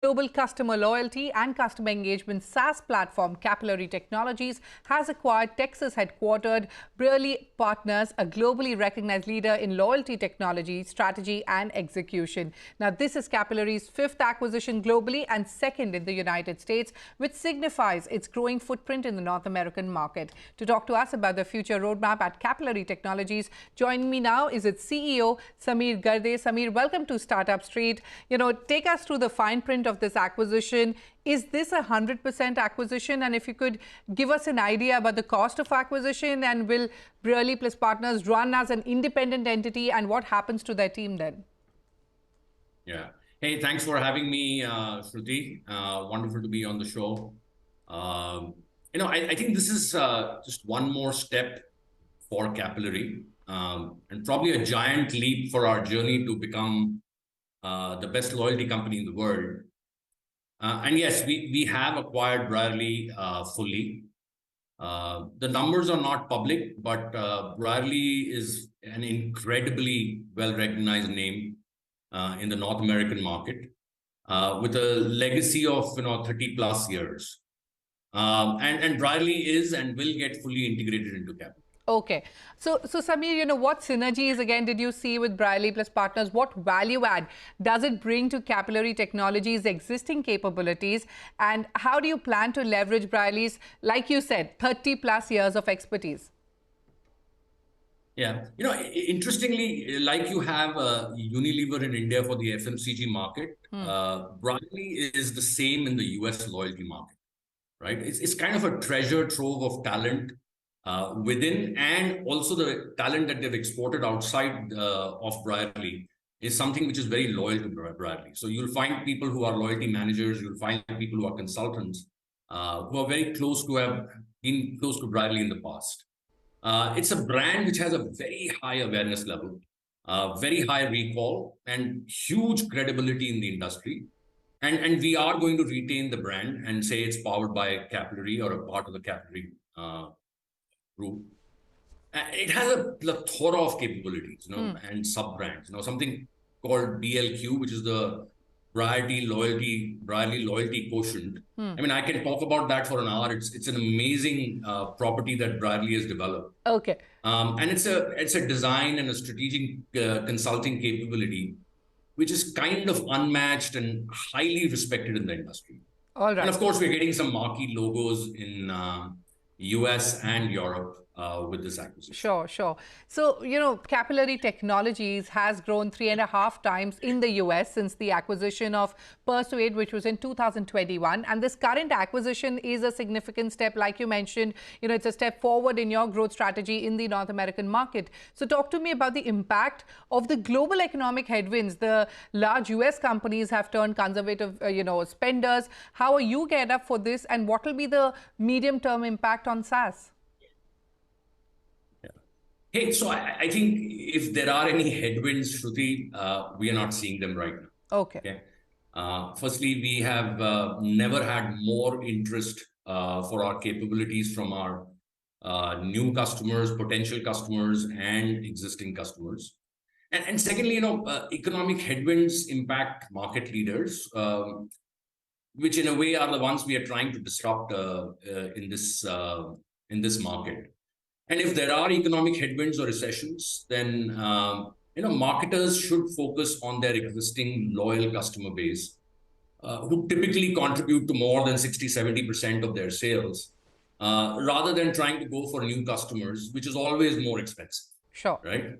Global customer loyalty and customer engagement SaaS platform Capillary Technologies has acquired Texas-headquartered Brierley+Partners, a globally recognized leader in loyalty technology, strategy and execution. Now, this is Capillary's fifth acquisition globally and second in the United States, which signifies its growing footprint in the North American market. To talk to us about the future roadmap at Capillary Technologies, joining me now is its CEO, Sameer Garde. Sameer, welcome to Startup Street. Take us through the fine print of this acquisition. Is this a 100% acquisition? And if you could give us an idea about the cost of acquisition, and will Brierley+Partners run as an independent entity, and what happens to their team then? Yeah. Hey, thanks for having me, Shruti. Wonderful to be on the show. I think this is just one more step for Capillary, and probably a giant leap for our journey to become the best loyalty company in the world. And yes, we have acquired Brierley fully. The numbers are not public, but Brierley is an incredibly well-recognized name in the North American market, with a legacy of 30 plus years. And Brierley is and will get fully integrated into Capillary. Okay. So Sameer, what synergies again did you see with Brierley+Partners? What value add does it bring to Capillary Technologies' existing capabilities? And how do you plan to leverage Brierley's, like you said, 30 plus years of expertise? Yeah, interestingly, like you have Unilever in India for the FMCG market, Brierley is the same in the US loyalty market, right? It's kind of a treasure trove of talent within, and also the talent that they've exported outside of Brierley is something which is very loyal to Brierley. So you'll find people who are loyalty managers, you'll find people who are consultants, who are very close to have been close to Brierley in the past. It's a brand which has a very high awareness level, very high recall, and huge credibility in the industry. And we are going to retain the brand and say it's powered by Capillary or a part of the Capillary group. It has a plethora of capabilities, and sub-brands. Something called BLQ, which is the Brierley Loyalty Quotient. I mean, I can talk about that for an hour. It's an amazing property that Brierley has developed. Okay. And it's a design and a strategic consulting capability, which is kind of unmatched and highly respected in the industry. All right. And of course, we're getting some marquee logos in US and Europe with this acquisition. Sure. So, Capillary Technologies has grown 3.5 times in the US since the acquisition of Persuade, which was in 2021. And this current acquisition is a significant step. Like you mentioned, it's a step forward in your growth strategy in the North American market. So talk to me about the impact of the global economic headwinds. The large US companies have turned conservative, spenders. How are you geared up for this? And what will be the medium-term impact on SaaS? Hey, so I think if there are any headwinds, Shruti, we are not seeing them right now. Okay. Firstly, we have never had more interest for our capabilities from our new customers, potential customers, and existing customers. And secondly, economic headwinds impact market leaders, which in a way are the ones we are trying to disrupt in this market. And if there are economic headwinds or recessions, then marketers should focus on their existing loyal customer base, who typically contribute to more than 60–70% of their sales, rather than trying to go for new customers, which is always more expensive. Sure. Right?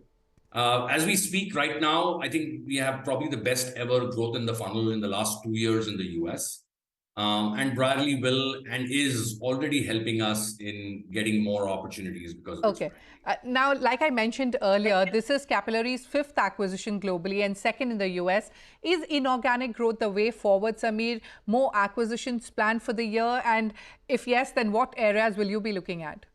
As we speak right now, I think we have probably the best ever growth in the funnel in the last 2 years in the US. And Brierley will and is already helping us in getting more opportunities because of Okay. Now, like I mentioned earlier, this is Capillary's fifth acquisition globally and second in the US. Is inorganic growth the way forward, Sameer? More acquisitions planned for the year? And if yes, then what areas will you be looking at?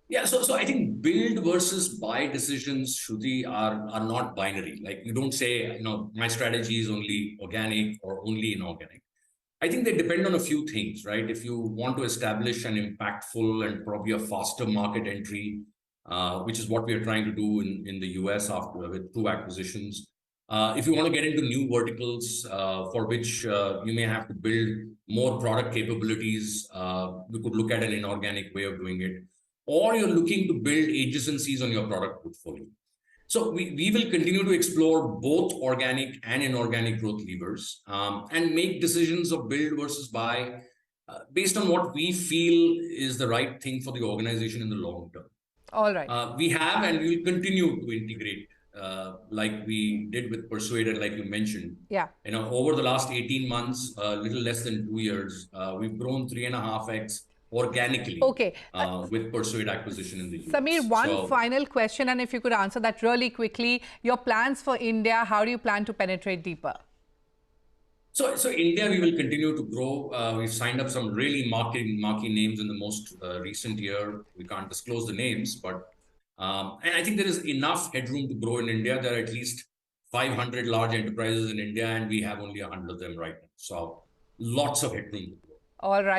Yeah, so I think build versus buy decisions, Shruti, are not binary. Like, you don't say, my strategy is only organic or only inorganic. I think they depend on a few things, right? If you want to establish an impactful and probably a faster market entry, which is what we are trying to do in the US with 2 acquisitions, If you want to get into new verticals for which you may have to build more product capabilities, we could look at an inorganic way of doing it. Or you're looking to build adjacencies on your product portfolio. So we will continue to explore both organic and inorganic growth levers and make decisions of build versus buy based on what we feel is the right thing for the organization in the long term. All right. We have and we will continue to integrate like we did with Persuade, like you mentioned. Yeah. Over the last 18 months, a little less than 2 years, we've grown 3.5x organically with Persuade acquisition in the US. Sameer, one final question, and if you could answer that really quickly, your plans for India, how do you plan to penetrate deeper? So India, we will continue to grow. We've signed up some really marquee names in the most recent year. We can't disclose the names, but and I think there is enough headroom to grow in India. There are at least 500 large enterprises in India, and we have only 100 of them right now. So lots of headroom to grow. All right.